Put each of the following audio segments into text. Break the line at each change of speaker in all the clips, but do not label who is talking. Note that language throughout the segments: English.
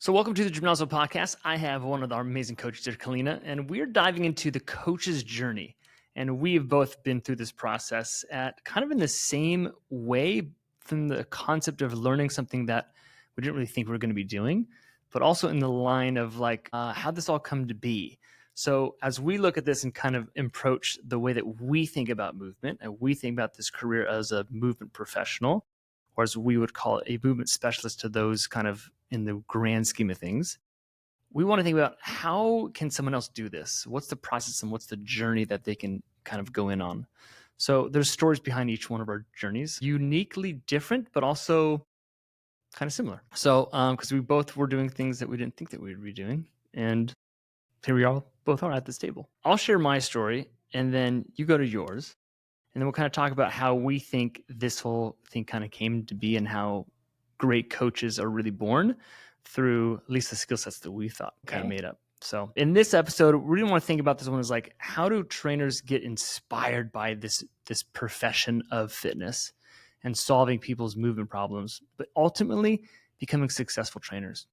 So welcome to the Gymnasium Podcast. I have one of our amazing coaches here, Kalina, and we're diving into the coach's journey. And we've both been through this process at kind of in the same way, from the concept of learning something that we didn't really think we were going to be doing, but also in the line of how this all come to be. So as we look at this and kind of approach the way that we think about movement and we think about this career as a movement professional, or as we would call it, a movement specialist to those kind of in the grand scheme of things, we want to think about how can someone else do this? What's the process and what's the journey that they can kind of go in on? So there's stories behind each one of our journeys, uniquely different, but also kind of similar. So because we both were doing things that we didn't think that we would be doing. And here we all both are at this table. I'll share my story and then you go to yours. And then we'll kind of talk about how we think this whole thing kind of came to be and how great coaches are really born through at least the skill sets that we thought kind of made up. So in this episode, we really want to think about this one is like, how do trainers get inspired by this profession of fitness and solving people's movement problems, but ultimately becoming successful trainers?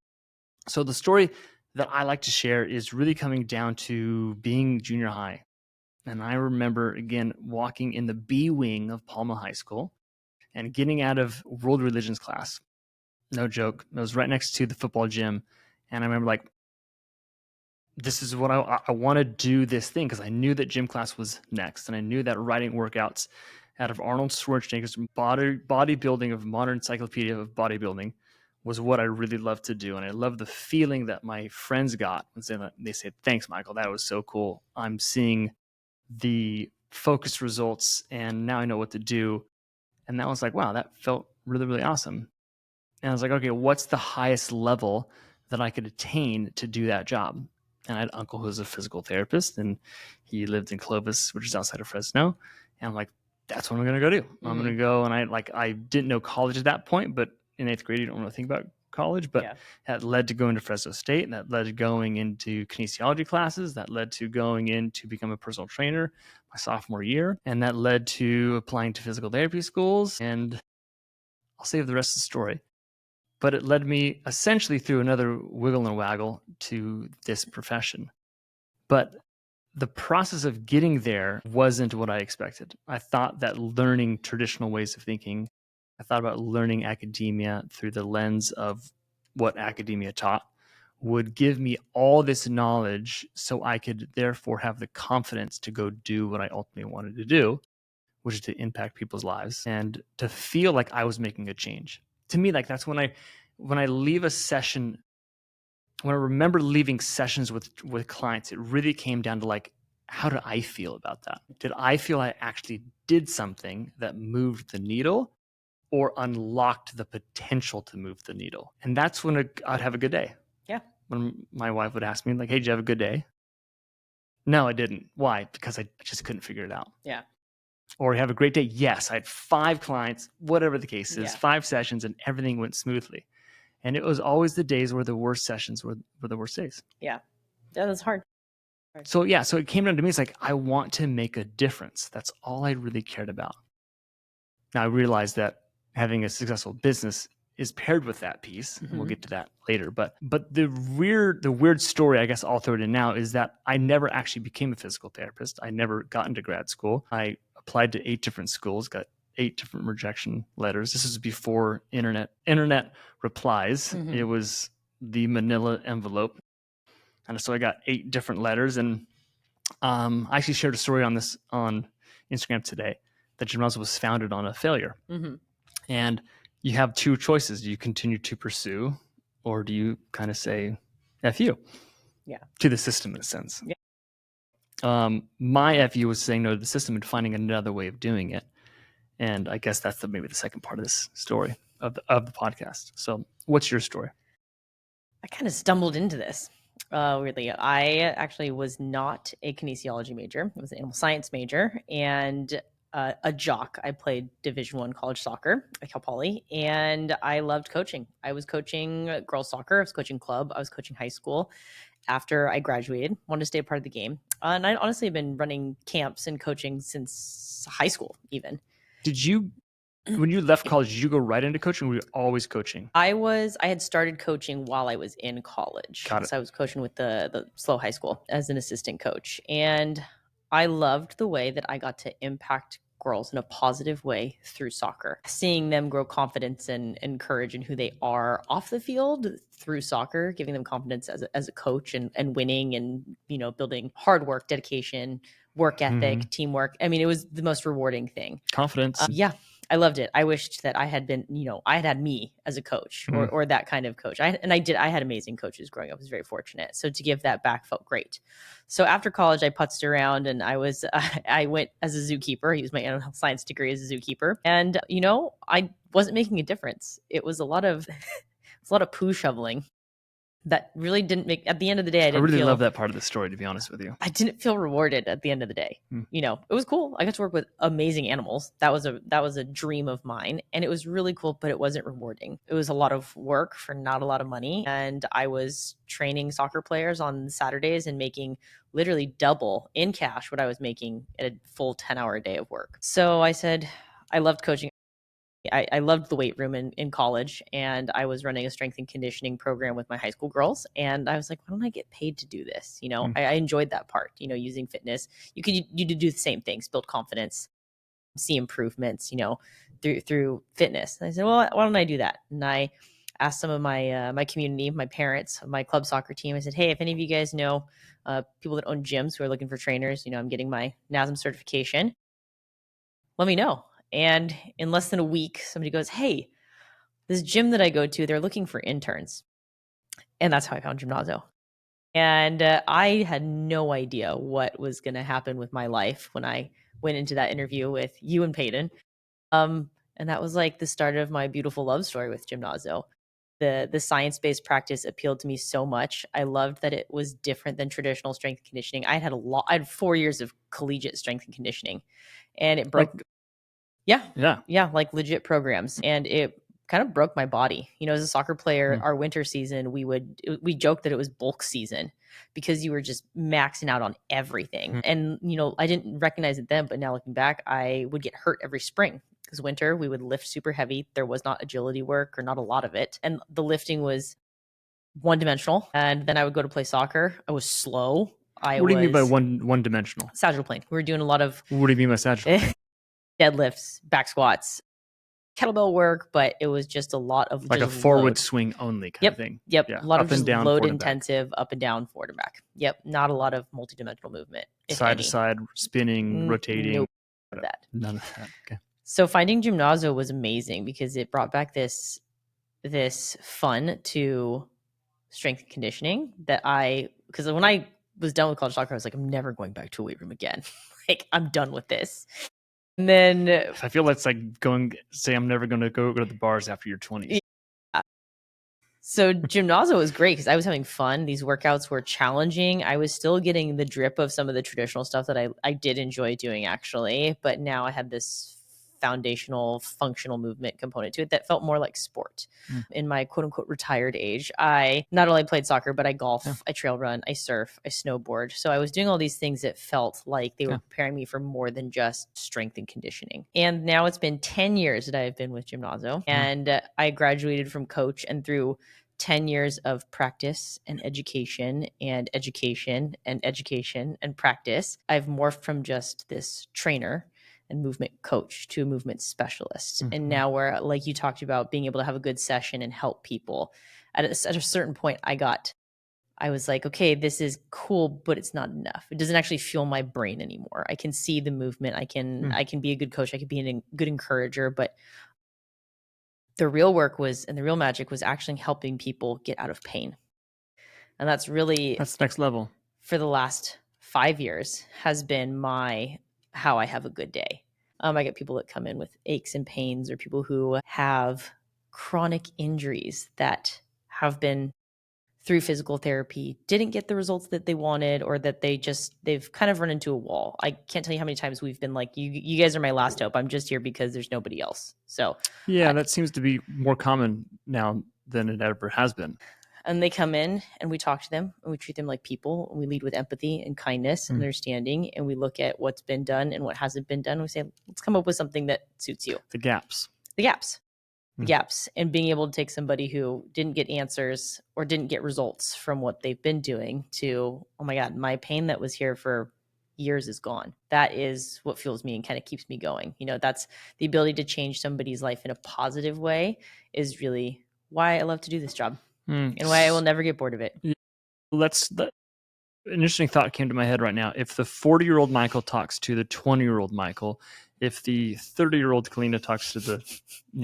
So the story that I like to share is really coming down to being junior high. And I remember, again, walking in the B wing of Palma High School and getting out of world religions class. No joke. It was right next to the football gym. And I remember this is what I want to do this thing, because I knew that gym class was next. And I knew that writing workouts out of Arnold Schwarzenegger's bodybuilding of modern encyclopedia of bodybuilding was what I really loved to do. And I loved the feeling that my friends got when they said, "Thanks, Michael. That was so cool. I'm seeing the focused results and now I know what to do." And that was like, wow, that felt really, really awesome. And I was like, okay, what's the highest level that I could attain to do that job? And I had an uncle who was a physical therapist and he lived in Clovis, which is outside of Fresno. And I'm like, that's what I'm going to go do. I'm going to go. And I didn't know college at that point, but in eighth grade, you don't really think about college, but that led to going to Fresno State, and that led to going into kinesiology classes, that led to going in to become a personal trainer my sophomore year, and that led to applying to physical therapy schools. And I'll save the rest of the story. But it led me essentially through another wiggle and waggle to this profession. But the process of getting there wasn't what I expected. I thought that learning traditional ways of thinking, I thought about learning academia through the lens of what academia taught, would give me all this knowledge so I could therefore have the confidence to go do what I ultimately wanted to do, which is to impact people's lives and to feel like I was making a change. To me, that's when I leave a session, when I remember leaving sessions with clients, it really came down to how did I feel about that? Did I feel I actually did something that moved the needle or unlocked the potential to move the needle? And that's when I'd have a good day.
Yeah.
When my wife would ask me hey, did you have a good day? No, I didn't. Why? Because I just couldn't figure it out.
Yeah.
Or have a great day. Yes, I had 5 clients, whatever the case is, 5 sessions, and everything went smoothly. And it was always the days where the worst sessions were the worst days.
Yeah. Yeah, that's hard.
So it came down to me. It's like, I want to make a difference. That's all I really cared about. Now I realized that having a successful business is paired with that piece. And we'll get to that later. But the weird story, I guess I'll throw it in now, is that I never actually became a physical therapist. I never got into grad school. I applied to 8 different schools, got 8 different rejection letters. This is before internet replies. It was the manila envelope. And so I got 8 different letters. And I actually shared a story on this on Instagram today, that Gymnasium was founded on a failure. And you have 2 choices. Do you continue to pursue, or do you kind of say, F you?
Yeah.
To the system, in a sense.
Yeah.
My FU was saying no to the system and finding another way of doing it. And I guess that's maybe the second part of this story of the podcast. So what's your story?
I kind of stumbled into this. Weirdly, I actually was not a kinesiology major. I was an animal science major and a jock. I played Division I college soccer at Cal Poly, and I loved coaching. I was coaching girls soccer. I was coaching club. I was coaching high school. After I graduated, wanted to stay a part of the game. And I honestly have been running camps and coaching since high school, even.
Did you When you left college, did you go right into coaching? Or were you always coaching?
I had started coaching while I was in college.
Got it.
So I was coaching with the SLO high school as an assistant coach. And I loved the way that I got to impact girls in a positive way through soccer. Seeing them grow confidence and courage in who they are off the field through soccer, giving them confidence as a coach and winning and, building hard work, dedication, work ethic, teamwork. I mean, it was the most rewarding thing.
Confidence.
Yeah, I loved it. I wished that I had been, I had me as a coach or that kind of coach. I had amazing coaches growing up. I was very fortunate. So to give that back felt great. So after college, I putzed around and I went as a zookeeper. I used my animal science degree as a zookeeper. And, I wasn't making a difference. It was a lot of, poo shoveling that really didn't make, at the end of the day,
I really love that part of the story, to be honest with you.
I didn't feel rewarded at the end of the day. It was cool. I got to work with amazing animals. That was a dream of mine, and it was really cool, but it wasn't rewarding. It was a lot of work for not a lot of money, and I was training soccer players on Saturdays and making literally double in cash what I was making at a full 10-hour day of work. So I said, I loved coaching. I loved the weight room in college, and I was running a strength and conditioning program with my high school girls. And I was like, why don't I get paid to do this? I enjoyed that part, using fitness. You do the same things, build confidence, see improvements, through fitness. And I said, well, why don't I do that? And I asked some of my community, my parents, my club soccer team. I said, hey, if any of you guys know people that own gyms who are looking for trainers, I'm getting my NASM certification, let me know. And in less than a week, somebody goes, hey, this gym that I go to, they're looking for interns. And that's how I found Gymnazo. And I had no idea what was going to happen with my life when I went into that interview with you and Peyton. And that was like the start of my beautiful love story with Gymnazo. The science-based practice appealed to me so much. I loved that it was different than traditional strength and conditioning. I had 4 years of collegiate strength and conditioning, and it broke. Yeah, like legit programs. And it kind of broke my body. As a soccer player, our winter season, we joked that it was bulk season because you were just maxing out on everything. And, I didn't recognize it then, but now looking back, I would get hurt every spring because winter we would lift super heavy. There was not agility work or not a lot of it. And the lifting was one dimensional. And then I would go to play soccer. I was slow.
What do you mean by one dimensional?
Sagittal plane. We were doing a lot of.
What do you mean by sagittal?
Deadlifts, back squats, kettlebell work, but it was just a lot of
like a forward swing only kind of thing.
Yep. Yeah. A lot of just down, load intensive, up and down, forward and back. Yep. Not a lot of multidimensional movement.
Side to side, spinning, rotating.
None of that.
None of that. Okay.
So finding Gymnazo was amazing because it brought back this fun to strength and conditioning because when I was done with college soccer, I was like, I'm never going back to a weight room again. Like, I'm done with this. And then
I feel that's like say I'm never going to go to the bars after your 20s.
Yeah. So Gymnazo was great because I was having fun. These workouts were challenging. I was still getting the drip of some of the traditional stuff that I did enjoy doing, actually. But now I had this foundational functional movement component to it that felt more like sport. In my quote unquote retired age, I not only played soccer, but I golf, I trail run, I surf, I snowboard. So I was doing all these things that felt like they were preparing me for more than just strength and conditioning. And now it's been 10 years that I've been with Gymnazo, and I graduated from coach, and through 10 years of practice and education and education and education and practice, I've morphed from just this trainer and movement coach to a movement specialist. And now we're, like you talked about, being able to have a good session and help people. At a certain point, I was like, okay, this is cool, but it's not enough. It doesn't actually fuel my brain anymore. I can see the movement. I can be a good coach. I can be a good encourager, but the real work and the real magic was actually helping people get out of pain. And that's
next level.
For the last 5 years has been how I have a good day. I get people that come in with aches and pains, or people who have chronic injuries that have been through physical therapy, didn't get the results that they wanted, or that they've kind of run into a wall. I can't tell you how many times we've been like, you guys are my last hope. I'm just here because there's nobody else. So
yeah, that seems to be more common now than it ever has been.
And they come in and we talk to them and we treat them like people. And we lead with empathy and kindness and understanding. And we look at what's been done and what hasn't been done. We say, let's come up with something that suits you.
The gaps.
the gaps and being able to take somebody who didn't get answers or didn't get results from what they've been doing to, oh my God, my pain that was here for years is gone. That is what fuels me and kind of keeps me going. That's the ability to change somebody's life in a positive way is really why I love to do this job and why I will never get bored of it.
An interesting thought came to my head right now. If the 40-year-old Michael talks to the 20-year-old Michael, if the 30-year-old Kalina talks to the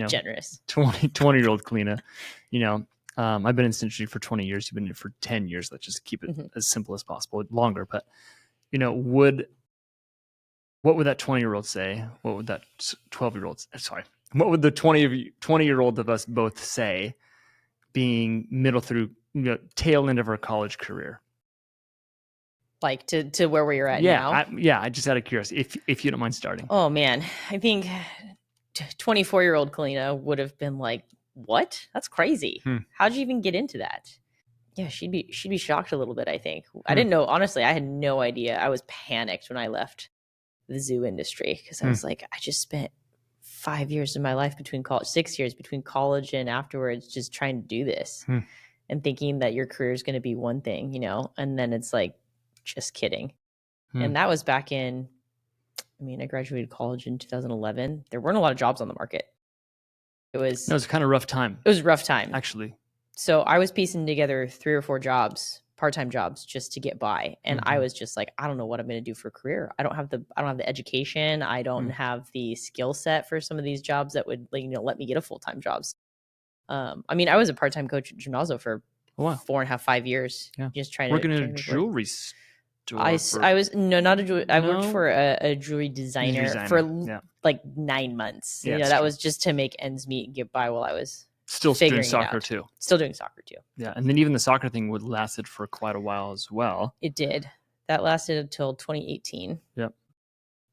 generous
20-year-old Kalina, I've been in this industry for 20 years. You've been in it for 10 years. Let's just keep it as simple as possible, longer. But, what would that 20-year-old say? What would that 12-year-old, sorry, what would the 20-year-old of us both say being middle through, tail end of our college career?
Like to where we're at now?
I just out of curiosity, if you don't mind starting.
Oh man, I think 24-year-old Kalina would have been like, "What? That's crazy. How'd you even get into that?" Yeah, she'd be shocked a little bit, I think. I didn't know, honestly, I had no idea. I was panicked when I left the zoo industry because I was like, I just spent 5 years of my life 6 years between college and afterwards just trying to do this and thinking that your career is going to be one thing, and then it's like, just kidding. And that was back in, I graduated college in 2011. There weren't a lot of jobs on the market. It was
a kind of rough time.
It was a rough time,
actually.
So I was piecing together 3 or 4 jobs, part-time jobs, just to get by. And I was just like, I don't know what I'm going to do for a career. I don't have the education. I don't have the skill set for some of these jobs that would let me get a full-time jobs. I was a part-time coach at Gymnasio for 4.5, 5 years. Just trying
working
to
in a jewelry store.
I was not a jewelry. I worked for a jewelry designer for like 9 months. That was just to make ends meet and get by while I was
still doing soccer too.
Still doing soccer too.
Yeah, and then even the soccer thing would lasted for quite a while as well.
It did. That lasted until 2018.
Yep.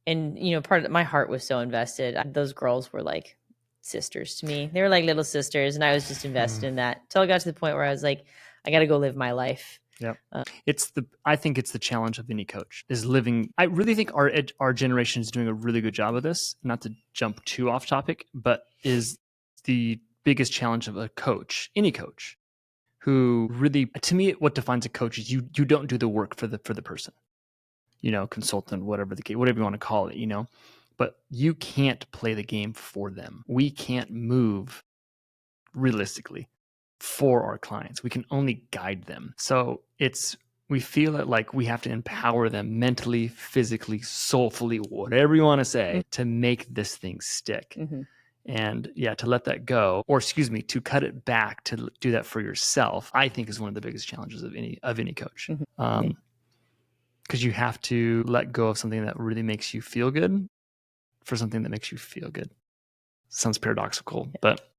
And part of my heart was so invested. Those girls were like sisters to me. They were like little sisters, and I was just invested in that till I got to the point where I was like, I got to go live my life.
Yeah, I think it's the challenge of any coach is living. I really think our generation is doing a really good job of this. Not to jump too off topic, but is the biggest challenge of a coach, any coach, who really, to me, what defines a coach is you don't do the work for the person, consultant, whatever you want to call it, but you can't play the game for them. We can't move realistically for our clients. We can only guide them. So we feel it like we have to empower them mentally, physically, soulfully, whatever you want to say, to make this thing stick. And to let that go, or to cut it back to do that for yourself, I think is one of the biggest challenges of any coach. Because you have to let go of something that really makes you feel good for something that makes you feel good. Sounds paradoxical, but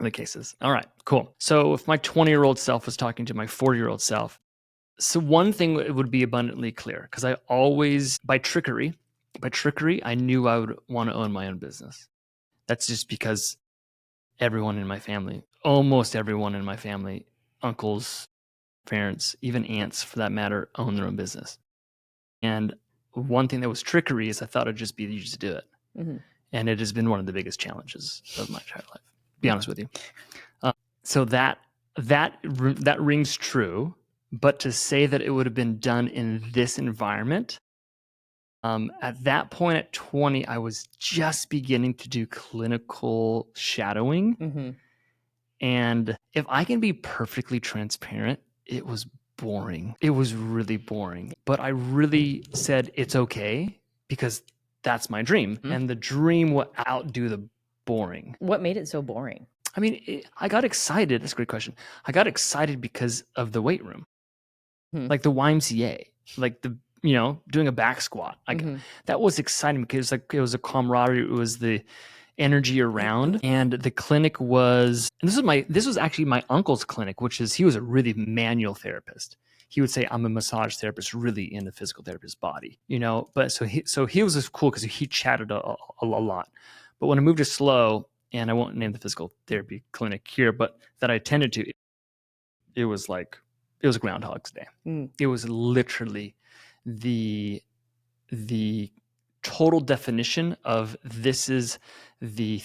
the cases. All right, cool. So if my 20-year-old self was talking to my 40-year-old self, so one thing would be abundantly clear, because I always, by trickery, I knew I would want to own my own business. That's just because everyone in my family, almost everyone in my family, uncles, parents, even aunts for that matter, own their own business. And one thing that was trickery is I thought it'd just be easy to do it. And it has been one of the biggest challenges of my entire life, to be honest with you. So that rings true, but to say that it would have been done in this environment, at that point at 20, I was just beginning to do clinical shadowing. And if I can be perfectly transparent, it was boring. It was really boring. But I really said it's okay because that's my dream. And the dream will outdo the boring.
What made it so boring?
I got excited. That's a great question. I got excited because of the weight room, like the YMCA, like doing a back squat. That was exciting because it was a camaraderie. It was the energy around, and the clinic was. And this was actually my uncle's clinic, he was a really manual therapist. He would say, "I'm a massage therapist, really in the physical therapist's body," But so he was just cool because he chatted a lot. But when I moved to Slow, and I won't name the physical therapy clinic here, but that I attended to, it was Groundhog's Day. It was literally the total definition of this is the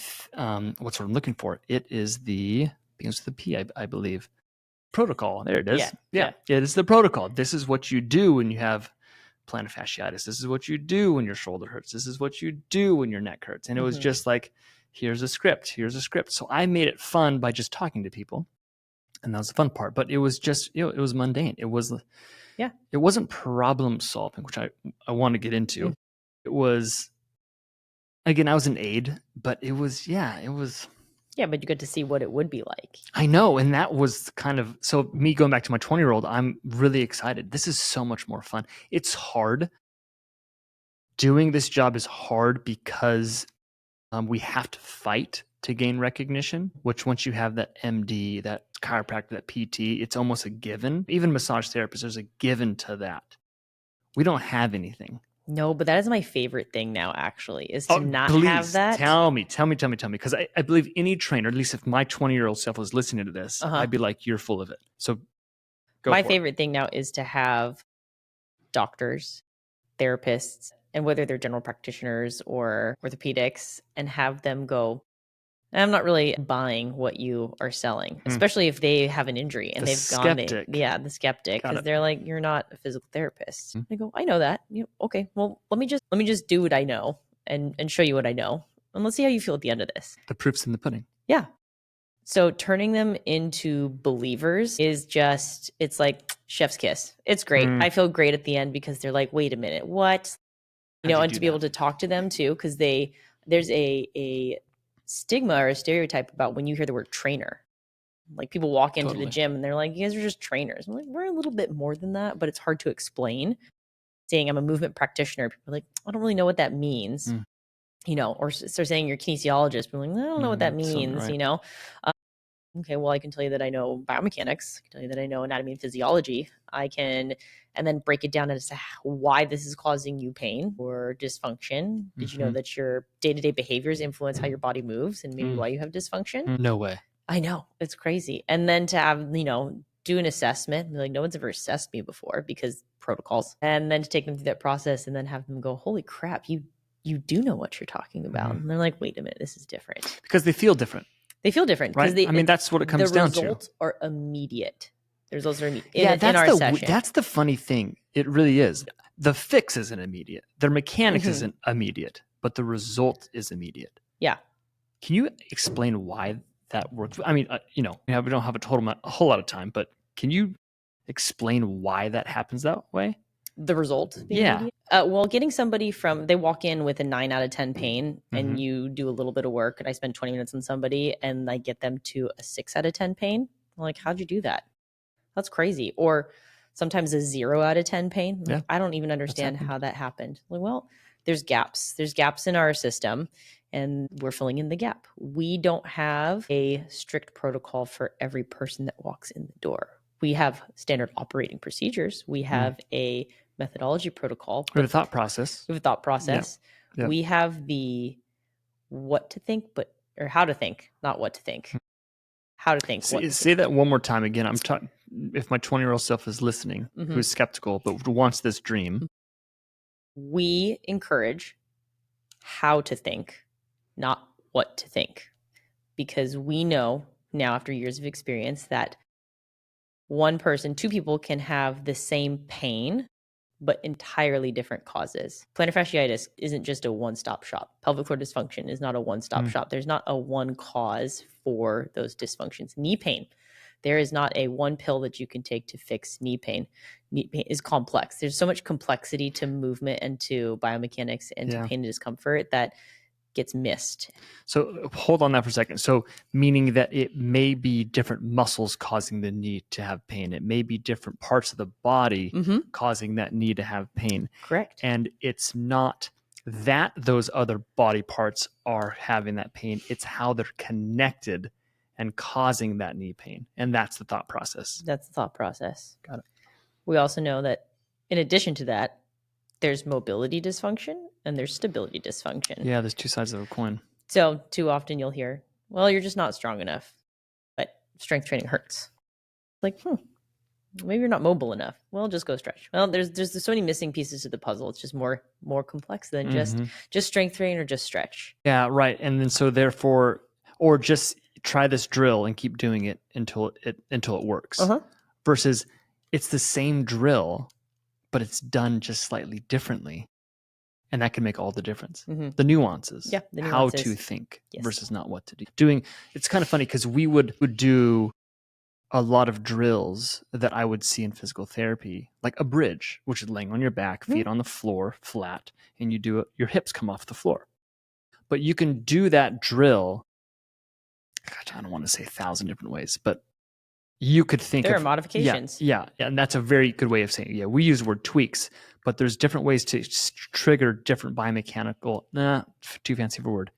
what's what I'm looking for. It is the begins with the P, I believe. Protocol. There it is. Yeah. It is the protocol. This is what you do when you have plantar fasciitis. This is what you do when your shoulder hurts. This is what you do when your neck hurts. And it was just like, here's a script. Here's a script. So I made it fun by just talking to people. And that was the fun part. But it was just, it was mundane. It wasn't problem solving, which I want to get into. It was, again, I was an aide, but it was.
Yeah, but you get to see what it would be like.
I know. And that was kind of, so me going back to my 20-year-old, I'm really excited. This is so much more fun. It's hard. Doing this job is hard because we have to fight to gain recognition, which once you have that MD, that chiropractor, that PT, it's almost a given. Even massage therapists, there's a given to that. We don't have anything.
No, but that is my favorite thing now, actually, is to not have that.
Tell me. Because I believe any trainer, at least if my 20-year-old self was listening to this, I'd be like, you're full of it. So
my favorite thing now is to have doctors, therapists, and whether they're general practitioners or orthopedics, and have them go, I'm not really buying what you are selling, especially if they have an injury and the skeptic, because they're like, you're not a physical therapist. I go, I know that. Okay, well, let me just do what I know and show you what I know, and let's see how you feel at the end of this.
The proof's in the pudding.
Yeah. So turning them into believers is just, it's like chef's kiss. It's great. I feel great at the end because they're like, wait a minute, what? And to be able to talk to them too, because there's a stigma or a stereotype about when you hear the word trainer. Like people walk into the gym and they're like, you guys are just trainers. I'm like, we're a little bit more than that, but it's hard to explain. Saying I'm a movement practitioner, people are like, I don't really know what that means. Or start saying you're a kinesiologist. People are like, I don't know what that means, okay, well, I can tell you that I know biomechanics. I can tell you that I know anatomy and physiology. And then break it down as to why this is causing you pain or dysfunction. Did you know that your day-to-day behaviors influence how your body moves and maybe why you have dysfunction?
No way.
I know. It's crazy. And then to have, do an assessment. And be like, no one's ever assessed me before because protocols. And then to take them through that process and then have them go, holy crap, you do know what you're talking about. And they're like, wait a minute, this is different.
Because they feel different.
They feel different.
Right? That's what it comes down to.
The results are immediate. The results are immediate in our session.
That's the funny thing. It really is. The fix isn't immediate. Their mechanics isn't immediate, but the result is immediate.
Yeah.
Can you explain why that works? I mean, we don't have a whole lot of time, but can you explain why that happens that way?
The result? Immediate? Well, getting somebody they walk in with a 9 out of 10 pain and you do a little bit of work and I spend 20 minutes on somebody and I get them to a 6 out of 10 pain. I'm like, how'd you do that? That's crazy. Or sometimes a 0 out of 10 pain. Like, I don't even understand how that happened. Like, well, there's gaps. There's gaps in our system and we're filling in the gap. We don't have a strict protocol for every person that walks in the door. We have standard operating procedures. We have a methodology protocol.
We have a thought process.
Yeah. We have the what to think, or how to think, not what to think. How to think.
Say that one more time again. I'm talking. If my 20-year-old self is listening, who's skeptical but wants this dream,
we encourage how to think, not what to think, because we know now after years of experience that two people can have the same pain, but entirely different causes. Plantar fasciitis isn't just a one-stop shop. Pelvic floor dysfunction is not a one-stop shop. There's not a one cause for those dysfunctions. Knee pain, there is not a one pill that you can take to fix knee pain. Knee pain is complex. There's so much complexity to movement and to biomechanics and to pain and discomfort that gets missed.
So hold on that for a second. So meaning that it may be different muscles causing the knee to have pain. It may be different parts of the body causing that knee to have pain.
Correct.
And it's not that those other body parts are having that pain. It's how they're connected and causing that knee pain. And that's the thought process.
That's the thought process.
Got it.
We also know that in addition to that, there's mobility dysfunction and there's stability dysfunction.
Yeah, there's two sides of a coin.
So too often you'll hear, well, you're just not strong enough, but strength training hurts. Like, Maybe you're not mobile enough. Well, just go stretch. Well, there's so many missing pieces to the puzzle. It's just more complex than just strength training or just stretch.
Yeah, right. And then so therefore, or just try this drill and keep doing it until it works. Versus it's the same drill, but it's done just slightly differently. And that can make all the difference. The nuances.
Yeah, the
how
nuances.
to think
Yes.
versus not what to do. It's kind of funny because we would do a lot of drills that I would see in physical therapy, like a bridge, which is laying on your back, feet on the floor, flat, and you do it, your hips come off the floor. But you can do that drill, gosh, I don't want to say 1,000 different ways, but you could think
There
of
are modifications.
Yeah, and that's a very good way of saying it. Yeah, we use the word tweaks, but there's different ways to trigger different biomechanical, too fancy of a word,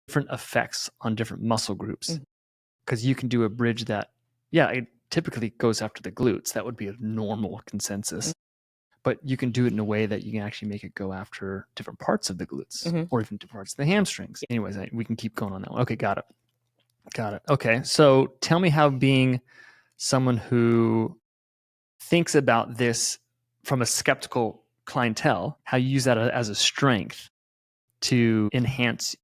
different effects on different muscle groups. Because you can do a bridge that, it typically goes after the glutes. That would be a normal consensus. But you can do it in a way that you can actually make it go after different parts of the glutes or even different parts of the hamstrings. Anyways, we can keep going on that one. Okay, got it. Okay, so tell me how being someone who thinks about this from a skeptical clientele, how you use that as a strength to enhance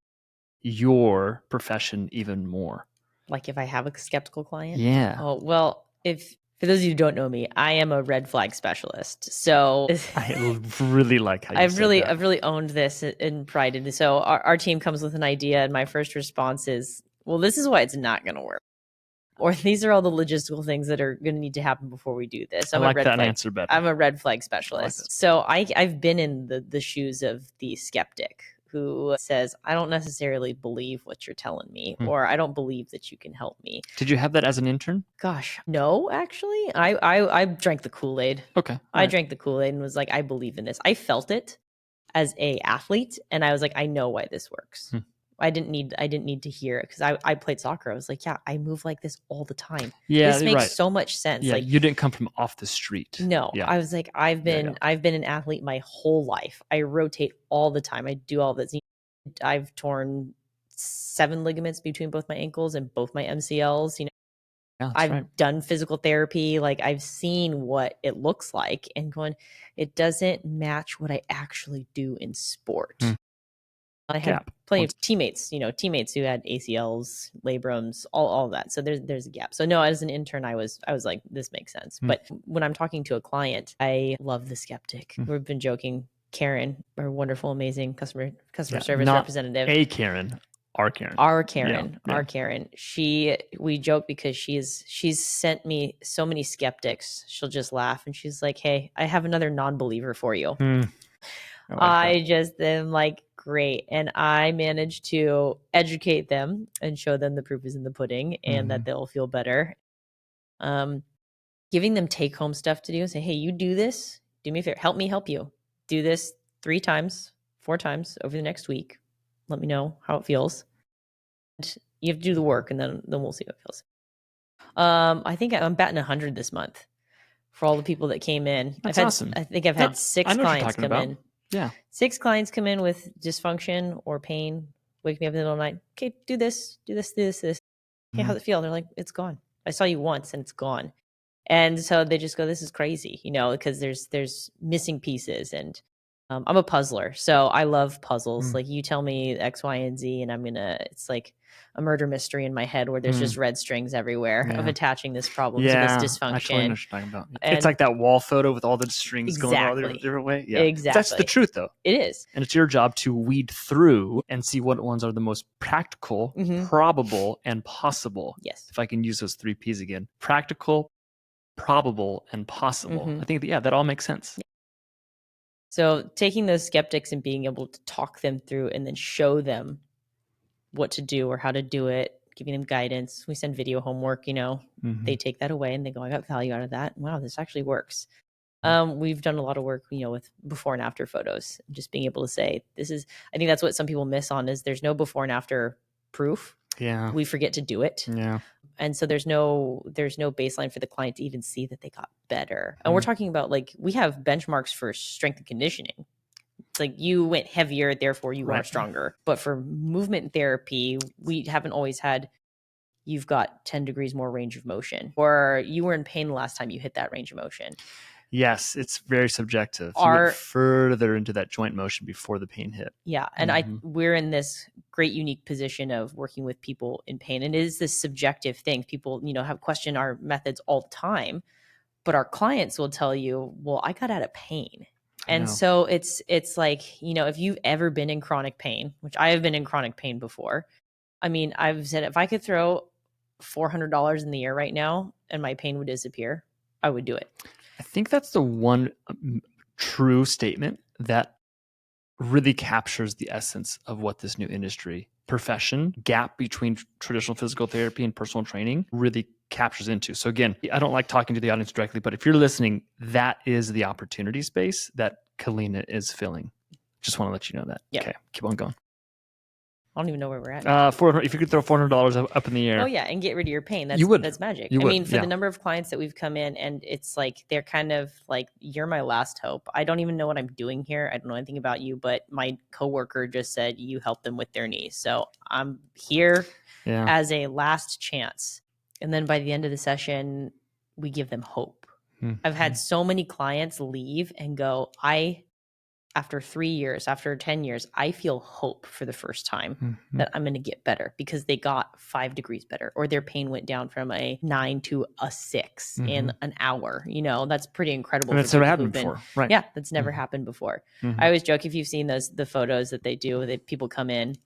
your profession even more.
Like if I have a skeptical client?
Yeah.
Oh, well, for those of you who don't know me, I am a red flag specialist. So
I really like how you
I've
said that.
I've really owned this in pride. And so our team comes with an idea, and my first response is, well, this is why it's not going to work. Or these are all the logistical things that are going to need to happen before we do this.
I like that answer better.
I'm a red flag specialist. So I've been in the shoes of the skeptic who says, I don't necessarily believe what you're telling me, or I don't believe that you can help me.
Did you have that as an intern?
Gosh, no, actually. I drank the Kool-Aid.
Okay.
I drank the Kool-Aid and was like, I believe in this. I felt it as a athlete, and I was like, I know why this works. I didn't need to hear it because I played soccer. I was like, yeah, I move like this all the time.
Yeah,
this makes so much sense.
Yeah,
like
you didn't come from off the street.
No,
Yeah.
I was like, I've been an athlete my whole life. I rotate all the time. I do all this. I've torn 7 ligaments between both my ankles and both my MCLs. I've done physical therapy. Like I've seen what it looks like and going, it doesn't match what I actually do in sport. I had plenty of teammates who had ACLs, labrums, all of that. So there's a gap. So no, as an intern, I was like, this makes sense. But when I'm talking to a client, I love the skeptic. We've been joking. Karen, our wonderful, amazing customer service representative.
A Karen. Our Karen.
Our Karen. We joke because she's sent me so many skeptics. She'll just laugh and she's like, hey, I have another non-believer for you. I just am like, great. And I managed to educate them and show them the proof is in the pudding and that they'll feel better. Giving them take home stuff to do. Say, hey, you do this. Do me a favor. Help me help you. Do this 3 times, 4 times over the next week. Let me know how it feels. And you have to do the work and then we'll see how it feels. I think I'm batting 100 this month for all the people that came in.
That's awesome.
I think I've had 6 clients come in.
Yeah.
6 clients come in with dysfunction or pain, wake me up in the middle of the night. Okay, do this. Okay, how's it feel? They're like, it's gone. I saw you once and it's gone. And so they just go, this is crazy, because there's missing pieces. And I'm a puzzler. So I love puzzles. Like you tell me X, Y, and Z, and it's like a murder mystery in my head where there's just red strings everywhere of attaching this problem to this dysfunction.
I totally know what you're talking about. It's like that wall photo with all the strings going all the different way. Yeah,
exactly.
That's the truth, though.
It is.
And it's your job to weed through and see what ones are the most practical, probable, and possible.
Yes.
If I can use those 3 P's again. Practical, probable, and possible. I think that all makes sense.
So taking those skeptics and being able to talk them through and then show them what to do or how to do it, giving them guidance. We send video homework, they take that away and they go, I got value out of that. Wow, this actually works. We've done a lot of work, with before and after photos, just being able to say, I think that's what some people miss on is there's no before and after proof.
Yeah.
We forget to do it.
Yeah.
And so there's no baseline for the client to even see that they got better. And we're talking about we have benchmarks for strength and conditioning. It's like you went heavier, therefore you are stronger. But for movement therapy, we haven't always had you've got 10 degrees more range of motion, or you were in pain the last time you hit that range of motion.
Yes, it's very subjective. You went
Our
further into that joint motion before the pain hit.
Yeah. And we're in this great unique position of working with people in pain. And it is this subjective thing. People, have questioned our methods all the time, but our clients will tell you, well, I got out of pain. And so it's like, if you've ever been in chronic pain, which I have been in chronic pain before. I mean, I've said if I could throw $400 in the air right now and my pain would disappear, I would do it.
I think that's the one true statement that really captures the essence of what this new industry profession gap between traditional physical therapy and personal training really captures into. So again, I don't like talking to the audience directly, but if you're listening, that is the opportunity space that Kalina is filling. Just want to let you know that.
Yep.
Okay, keep on going.
I don't even know where we're at.
If you could throw $400 up in the air.
Oh yeah, and get rid of your pain.
You would.
That's magic.
You
I
would,
mean, for
yeah.
the number of clients that we've come in, and it's like they're kind of like, you're my last hope. I don't even know what I'm doing here. I don't know anything about you, but my coworker just said you helped them with their knees. So I'm here as a last chance. And then by the end of the session, we give them hope. I've had so many clients leave and go, after 3 years, after 10 years, I feel hope for the first time that I'm going to get better because they got 5 degrees better, or their pain went down from a 9 to a 6 in an hour. That's pretty incredible.
And that's never happened before. Right.
Yeah, that's never happened before. I always joke, if you've seen the photos that they do, that people come in,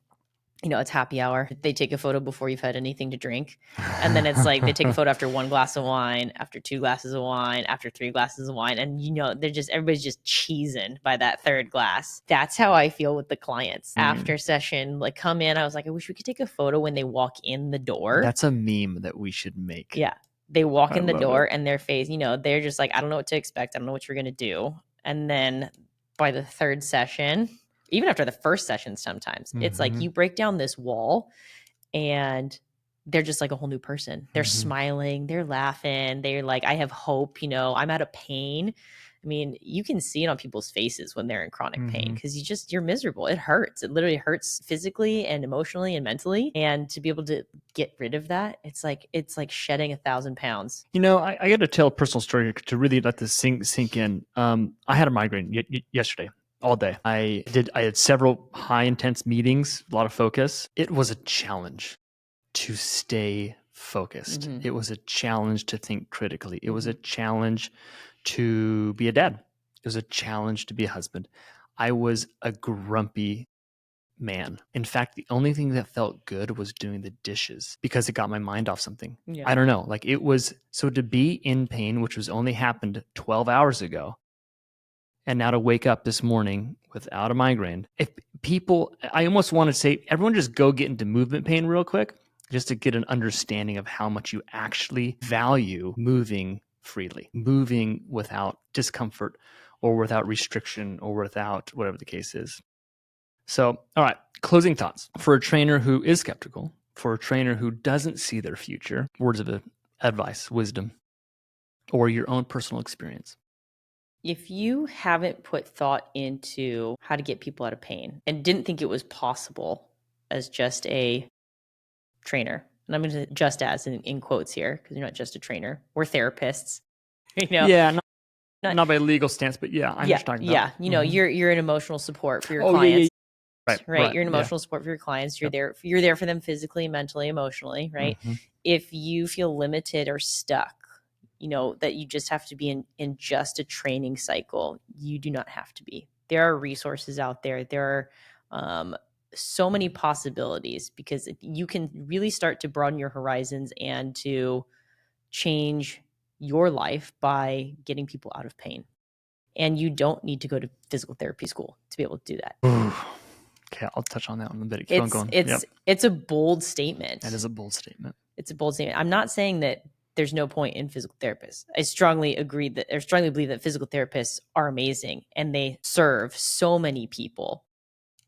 it's happy hour. They take a photo before you've had anything to drink. And then it's like they take a photo after 1 glass of wine, after 2 glasses of wine, after 3 glasses of wine. And everybody's just cheesing by that 3rd glass. That's how I feel with the clients after session. Like, come in, I was like, I wish we could take a photo when they walk in the door.
That's a meme that we should make.
Yeah. They walk in the door and their face, they're just like, I don't know what to expect. I don't know what you're going to do. And then by the 3rd session, even after the 1st session, sometimes it's like you break down this wall and they're just like a whole new person. They're smiling, they're laughing, they're like, I have hope, I'm out of pain. I mean, you can see it on people's faces when they're in chronic pain because you're miserable. It hurts. It literally hurts physically and emotionally and mentally. And to be able to get rid of that, it's like shedding 1,000 pounds.
I got to tell a personal story to really let this sink in. I had a migraine yesterday. All day. I had several high intense meetings, a lot of focus. It was a challenge to stay focused. It was a challenge to think critically. It was a challenge to be a dad. It was a challenge to be a husband. I was a grumpy man. In fact, the only thing that felt good was doing the dishes because it got my mind off something. I don't know. Like, it was, so to be in pain, which was only happened 12 hours ago, and now to wake up this morning without a migraine. If people, I almost want to say, everyone just go get into movement pain real quick, just to get an understanding of how much you actually value moving freely, moving without discomfort or without restriction or without whatever the case is. So, all right, closing thoughts. For a trainer who is skeptical, for a trainer who doesn't see their future, words of advice, wisdom, or your own personal experience.
If you haven't put thought into how to get people out of pain and didn't think it was possible as just a trainer, and I'm going to just as in quotes here, because you're not just a trainer, we're therapists,
Yeah, not by legal stance, but yeah, I understand.
Yeah, you're an emotional support for your clients.
Yeah.
Right. You're an emotional support for your clients. You're there for them physically, mentally, emotionally, right? If you feel limited or stuck, that you just have to be in just a training cycle, you do not have to be. There are resources out there. There are so many possibilities, because you can really start to broaden your horizons and to change your life by getting people out of pain. And you don't need to go to physical therapy school to be able to do that.
Okay, I'll touch on that one a bit. Keep on going.
It's a bold statement.
That is a bold statement.
It's a bold statement. I'm not saying that there's no point in physical therapists. I strongly believe that physical therapists are amazing and they serve so many people.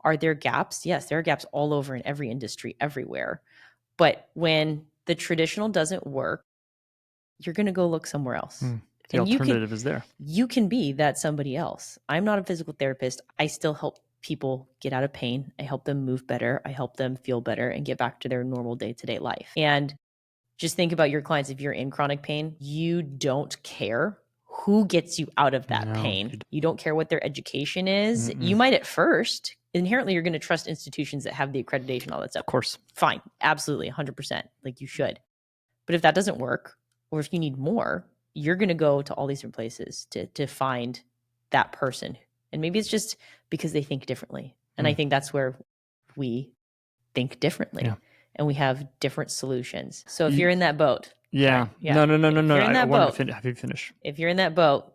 Are there gaps? Yes, there are gaps all over in every industry, everywhere. But when the traditional doesn't work, you're going to go look somewhere else.
The alternative is there.
You can be that somebody else. I'm not a physical therapist. I still help people get out of pain. I help them move better. I help them feel better and get back to their normal day-to-day life. And Just think about your clients. If you're in chronic pain, you don't care who gets you out of that pain. You don't care what their education is. You might at first. Inherently, you're going to trust institutions that have the accreditation, all that stuff.
Of course.
Fine. Absolutely. 100%. Like you should. But if that doesn't work, or if you need more, you're going to go to all these different places to find that person. And maybe it's just because they think differently. And I think that's where we think differently.
Yeah.
And we have different solutions. So if you're in that boat.
Yeah.
Sorry, yeah.
No.
If you're in that boat,
Have you finish?
If you're in that boat,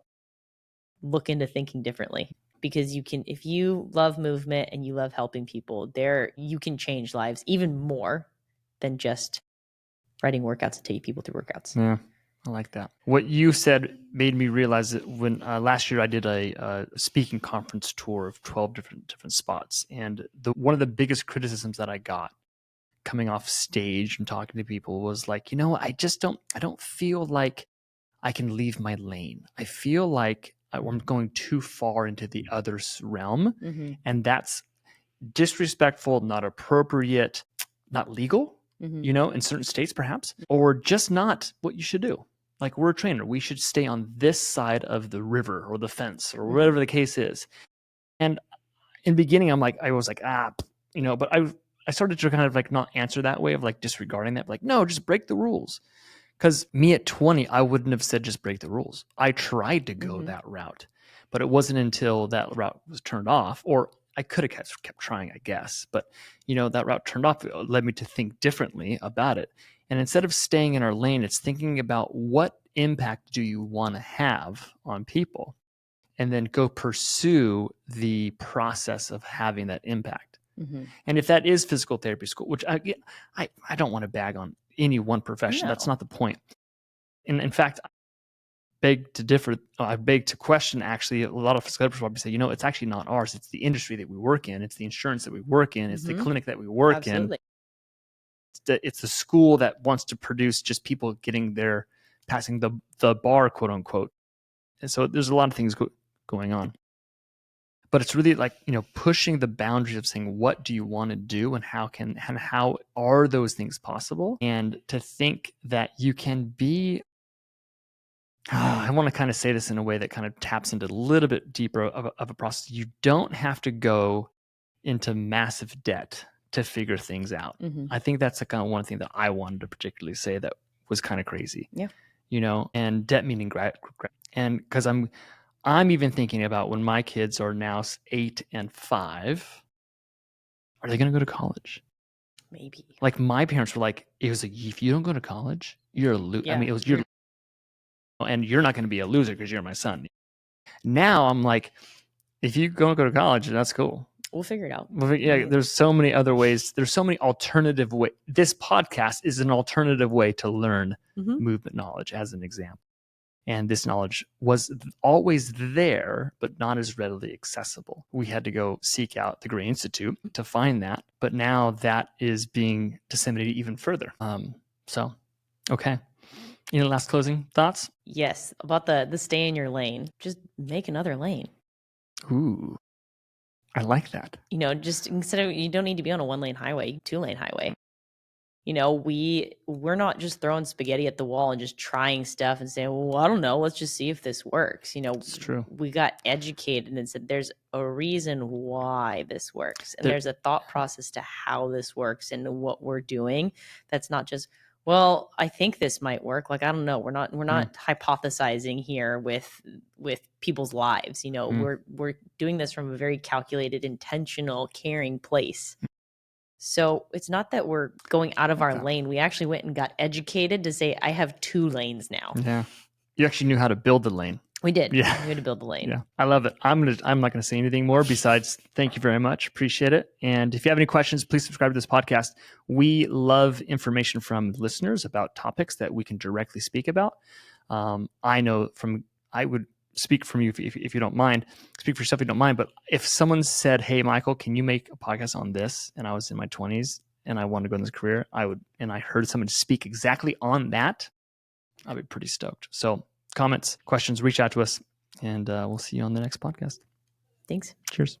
look into thinking differently. Because you can, if you love movement and you love helping people, you can change lives even more than just writing workouts and taking people through workouts.
Yeah, I like that. What you said made me realize that when last year I did a speaking conference tour of 12 different spots, and one of the biggest criticisms that I got coming off stage and talking to people was like, I don't feel like I can leave my lane. I feel like I'm going too far into the other realm, and that's disrespectful, not appropriate, not legal, in certain states perhaps, or just not what you should do. Like, we're a trainer. We should stay on this side of the river or the fence or whatever the case is. And in the beginning, I was like, but I started to kind of like not answer that way of like disregarding that. Like, no, just break the rules. Because me at 20, I wouldn't have said just break the rules. I tried to go that route, but it wasn't until that route was turned off, or I could have kept trying, I guess. But, that route turned off, it led me to think differently about it. And instead of staying in our lane, it's thinking about what impact do you want to have on people, and then go pursue the process of having that impact. And if that is physical therapy school, which I don't want to bag on any one profession. No. That's not the point. And in fact, I beg to differ. I beg to question, actually, a lot of physical therapists probably say, it's actually not ours. It's the industry that we work in. It's the insurance that we work in. It's the clinic that we work in. It's the school that wants to produce just people passing the bar, quote unquote. And so there's a lot of things going on. But it's really like, pushing the boundaries of saying, what do you want to do, and how are those things possible? And to think that you can be, I want to kind of say this in a way that kind of taps into a little bit deeper of a process. You don't have to go into massive debt to figure things out. I think that's the kind of one thing that I wanted to particularly say that was kind of crazy. Yeah. And debt meaning and because I'm even thinking about when my kids are now 8 and 5, are they going to go to college?
Maybe.
Like, my parents were like, it was like, if you don't go to college, you're a loser. I mean, and you're not going to be a loser because you're my son. Now I'm like, if you don't go to college, that's cool.
We'll figure it out.
There's so many other ways. There's so many alternative ways. This podcast is an alternative way to learn movement knowledge, as an example. And this knowledge was always there, but not as readily accessible. We had to go seek out the Gray Institute to find that. But now that is being disseminated even further. Okay. Any last closing thoughts?
Yes. About the stay in your lane. Just make another lane.
Ooh, I like that.
Just instead of, you don't need to be on a 1-lane highway, 2-lane highway. We're not just throwing spaghetti at the wall and just trying stuff and saying, well, I don't know, let's just see if this works.
It's true.
We got educated and said, there's a reason why this works. And there's a thought process to how this works and what we're doing. That's not just, well, I think this might work. Like, I don't know. We're not hypothesizing here with people's lives. We're doing this from a very calculated, intentional, caring place. So it's not that we're going out of our lane. We actually went and got educated to say, I have 2 lanes now.
Yeah. You actually knew how to build the lane.
We did.
Yeah.
We had to build the lane.
Yeah. I love it. I'm not going to say anything more besides thank you very much. Appreciate it. And if you have any questions, please subscribe to this podcast. We love information from listeners about topics that we can directly speak about. I would speak from you if you don't mind. Speak for yourself if you don't mind. But if someone said, hey, Michael, can you make a podcast on this? And I was in my 20s and I wanted to go in this career, and I heard someone speak exactly on that, I'd be pretty stoked. So comments, questions, reach out to us, and we'll see you on the next podcast.
Thanks.
Cheers.